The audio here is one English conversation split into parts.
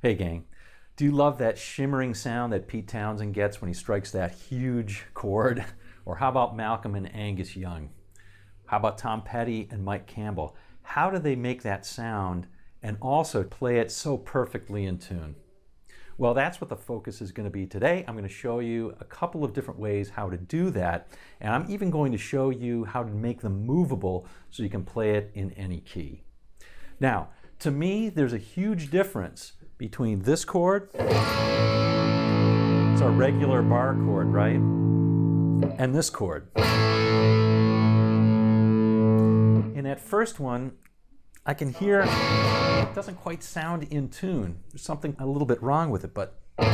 Hey gang, do you love that shimmering sound that Pete Townshend gets when he strikes that huge chord? Or how about Malcolm and Angus Young? How about Tom Petty and Mike Campbell? How do they make that sound and also play it so perfectly in tune? Well, that's what the focus is going to be today. I'm going to show you a couple of different ways how to do that, and I'm even going to show you how to make them movable so you can play it in any key. Now, to me, there's a huge difference between this chord, it's our regular bar chord, right? And this chord. In that first one, I can hear it doesn't quite sound in tune. There's something a little bit wrong with it, but with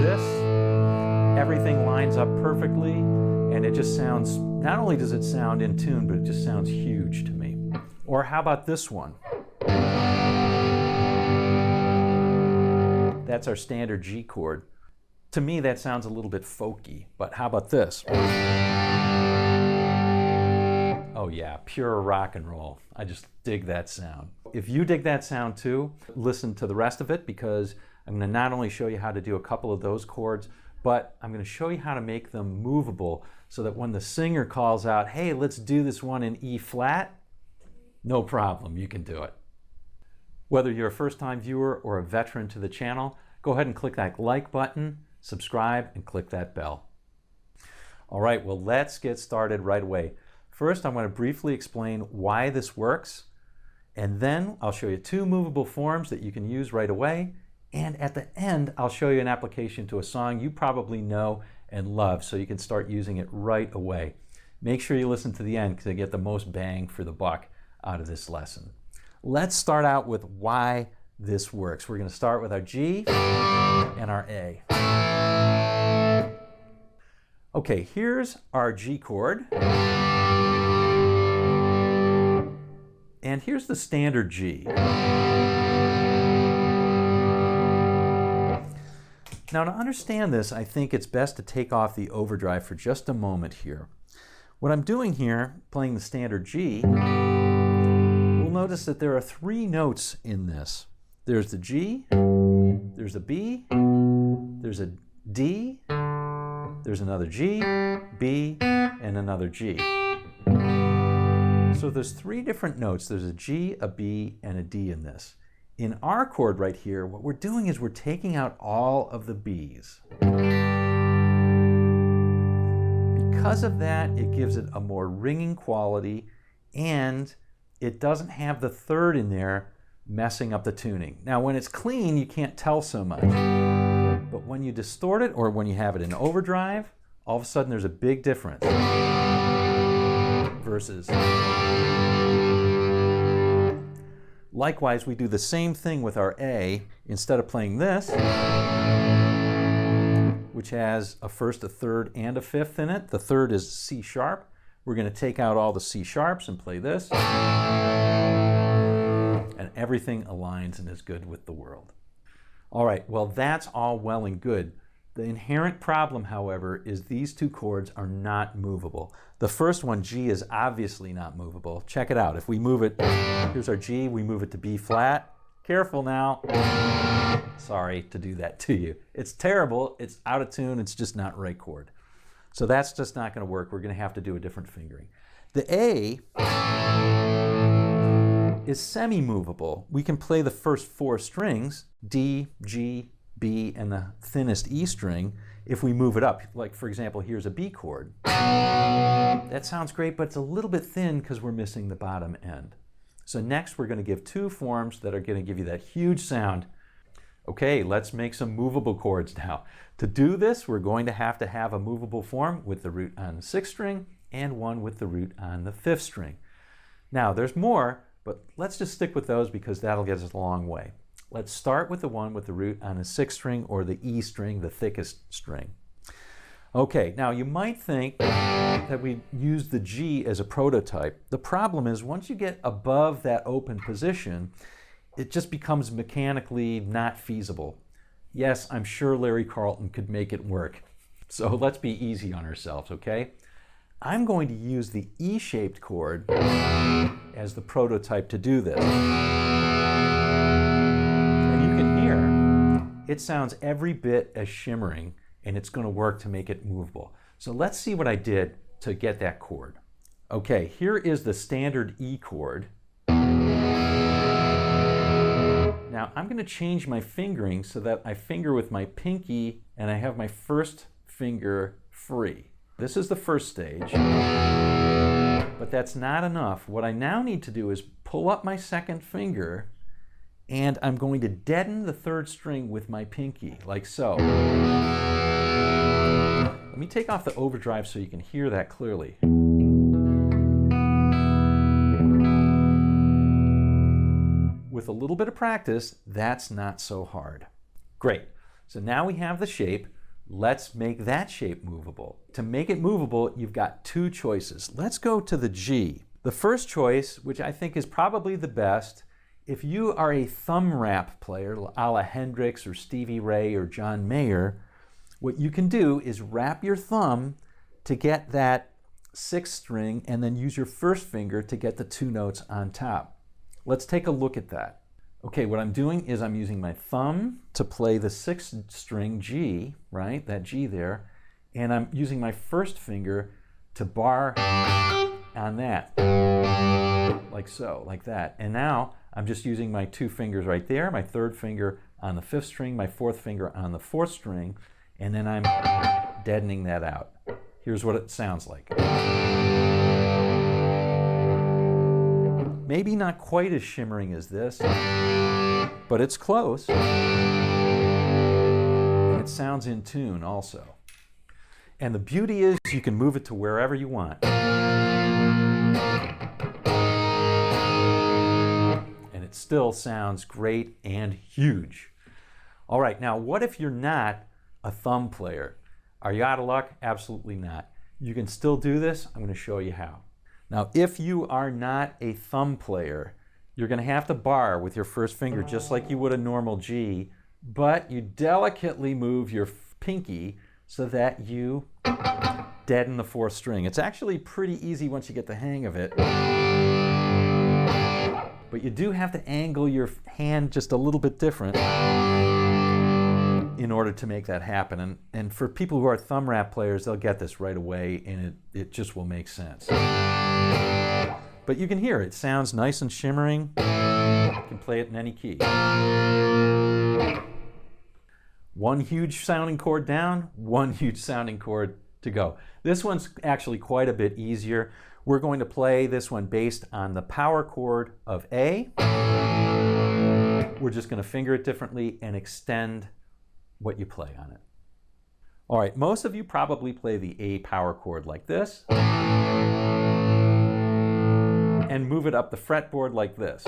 this, everything lines up perfectly, and it just sounds, not only does it sound in tune, but it just sounds huge to me. Or how about this one? That's our standard G chord. To me, that sounds a little bit folky, but how about this? Oh yeah, pure rock and roll. I just dig that sound. If you dig that sound too, listen to the rest of it, because I'm going to not only show you how to do a couple of those chords, but I'm going to show you how to make them movable so that when the singer calls out, hey, let's do this one in E flat, no problem, you can do it. Whether you're a first-time viewer or a veteran to the channel, go ahead and click that like button, subscribe, and click that bell. All right, well, let's get started right away. First, I'm going to briefly explain why this works, and then I'll show you two movable forms that you can use right away, and at the end, I'll show you an application to a song you probably know and love, so you can start using it right away. Make sure you listen to the end because you get the most bang for the buck out of this lesson. Let's start out with why this works. We're going to start with our G and our A. Okay, here's our G chord. And here's the standard G. Now, to understand this, I think it's best to take off the overdrive for just a moment here. What I'm doing here, playing the standard G, we'll notice that there are three notes in this. There's the G, there's a B, there's a D, there's another G, B, and another G. So there's three different notes. There's a G, a B, and a D in this. In our chord right here, what we're doing is we're taking out all of the B's. Because of that, it gives it a more ringing quality, and it doesn't have the third in there messing up the tuning. Now, when it's clean, you can't tell so much. But when you distort it or when you have it in overdrive, all of a sudden there's a big difference. Versus. Likewise, we do the same thing with our A. Instead of playing this, which has a first, a third, and a fifth in it, the third is C sharp. We're going to take out all the C sharps and play this. And everything aligns and is good with the world. All right, well, that's all well and good. The inherent problem, however, is these two chords are not movable. The first one, G, is obviously not movable. Check it out. If we move it, here's our G, we move it to B flat. Careful now. Sorry to do that to you. It's terrible, it's out of tune, it's just not right chord. So that's just not going to work. We're going to have to do a different fingering. The A is semi-movable. We can play the first four strings, D, G, B, and the thinnest E string, if we move it up. Like, for example, here's a B chord. That sounds great, but it's a little bit thin because we're missing the bottom end. So next, we're going to give two forms that are going to give you that huge sound. Okay, let's make some movable chords now. To do this, we're going to have a movable form with the root on the sixth string and one with the root on the fifth string. Now, there's more, but let's just stick with those because that'll get us a long way. Let's start with the one with the root on the sixth string or the E string, the thickest string. Okay, now you might think that we use the G as a prototype. The problem is once you get above that open position, it just becomes mechanically not feasible. Yes, I'm sure Larry Carlton could make it work. So let's be easy on ourselves, okay? I'm going to use the E-shaped chord as the prototype to do this. it sounds every bit as shimmering, and it's going to work to make it movable. So let's see what I did to get that chord. Okay, here is the standard E chord. Now I'm going to change my fingering so that I finger with my pinky and I have my first finger free. This is the first stage, but that's not enough. What I now need to do is pull up my second finger, and I'm going to deaden the third string with my pinky, like so. Let me take off the overdrive so you can hear that clearly. With a little bit of practice, that's not so hard. Great. So now we have the shape. Let's make that shape movable. To make it movable, you've got two choices. Let's go to the G. The first choice, which I think is probably the best, if you are a thumb wrap player, a la Hendrix or Stevie Ray or John Mayer, what you can do is wrap your thumb to get that sixth string and then use your first finger to get the two notes on top. Let's take a look at that. Okay, what I'm doing is I'm using my thumb to play the sixth string G, right, that G there, and I'm using my first finger to bar on that, like so, like that. And now I'm just using my two fingers right there, my third finger on the fifth string, my fourth finger on the fourth string, and then I'm deadening that out. Here's what it sounds like. Maybe not quite as shimmering as this, but it's close. And it sounds in tune also. And the beauty is you can move it to wherever you want. And it still sounds great and huge. All right, now what if you're not a thumb player? Are you out of luck? Absolutely not. You can still do this. I'm going to show you how. Now, if you are not a thumb player, you're going to have to bar with your first finger just like you would a normal G, but you delicately move your pinky so that you deaden the fourth string. It's actually pretty easy once you get the hang of it, but you do have to angle your hand just a little bit different in order to make that happen. And for people who are thumb wrap players, they'll get this right away, and it just will make sense. But you can hear it sounds nice and shimmering. You can play it in any key. One huge sounding chord down, one huge sounding chord to go. This one's actually quite a bit easier. We're going to play this one based on the power chord of A. We're just going to finger it differently and extend what you play on it. All right, most of you probably play the A power chord like this and move it up the fretboard like this.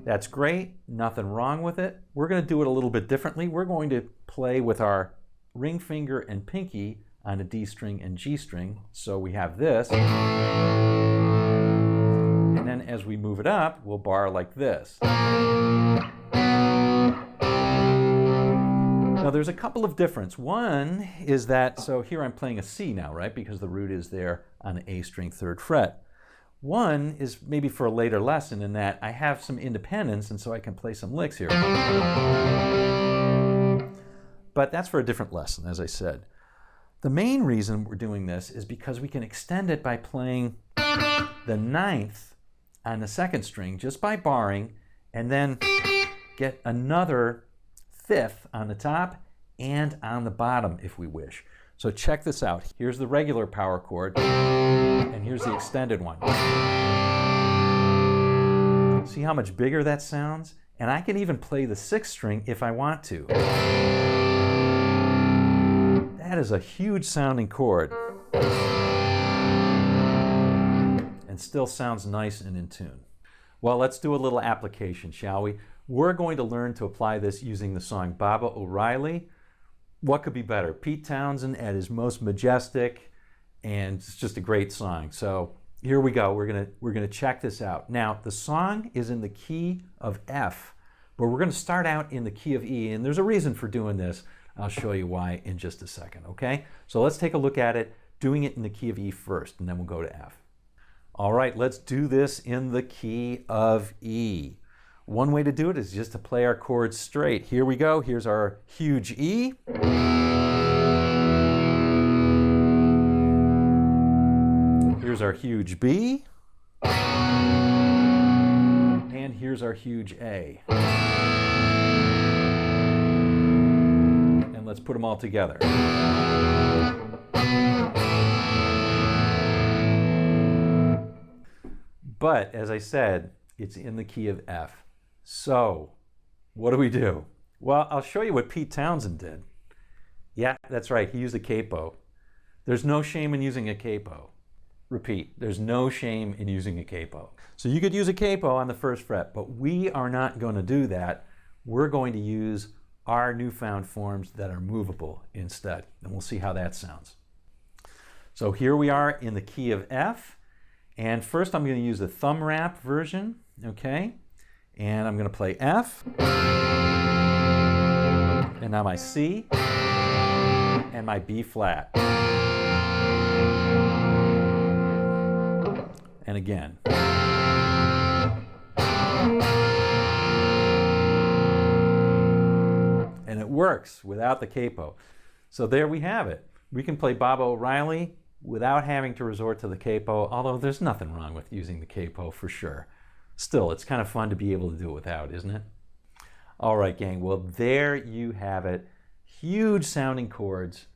That's great, nothing wrong with it. We're going to do it a little bit differently. We're going to play with our ring finger and pinky on a D string and G string. So we have this. And then as we move it up, we'll bar like this. Now there's a couple of differences. One is that, so here I'm playing a C now, right? Because the root is there on an A string third fret. One is maybe for a later lesson in that I have some independence and so I can play some licks here. But that's for a different lesson, as I said. The main reason we're doing this is because we can extend it by playing the ninth on the second string just by barring, and then get another fifth on the top and on the bottom if we wish. So check this out. Here's the regular power chord, and here's the extended one. See how much bigger that sounds? And I can even play the sixth string if I want to. That is a huge sounding chord. And still sounds nice and in tune. Well, let's do a little application, shall we? We're going to learn to apply this using the song Baba O'Reilly. What could be better? Pete Townshend at his most majestic, and it's just a great song. So here we go. We're gonna check this out. Now, the song is in the key of F, but we're gonna start out in the key of E, and there's a reason for doing this. I'll show you why in just a second, okay? So let's take a look at it, doing it in the key of E first, and then we'll go to F. All right, let's do this in the key of E. One way to do it is just to play our chords straight. Here we go. Here's our huge E. Here's our huge B. And here's our huge A. And let's put them all together. But as I said, it's in the key of F. So what do? Well, I'll show you what Pete Townshend did. Yeah, that's right. He used a capo. There's no shame in using a capo. Repeat, there's no shame in using a capo. So you could use a capo on the first fret, but we are not going to do that. We're going to use our newfound forms that are movable instead, and we'll see how that sounds. So here we are in the key of F, and first I'm going to use the thumb wrap version, okay? And I'm going to play F, and now my C, and my B flat. And again. And it works without the capo. So there we have it. We can play Bob O'Reilly without having to resort to the capo, although there's nothing wrong with using the capo for sure. Still, it's kind of fun to be able to do it without, isn't it? All right, gang, well, there you have it. Huge sounding chords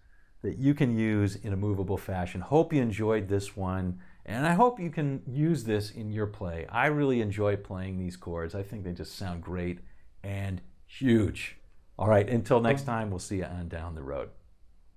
that you can use in a movable fashion. Hope you enjoyed this one, and I hope you can use this in your play. I really enjoy playing these chords. I think they just sound great and huge. All right, until next time, we'll see you on down the road.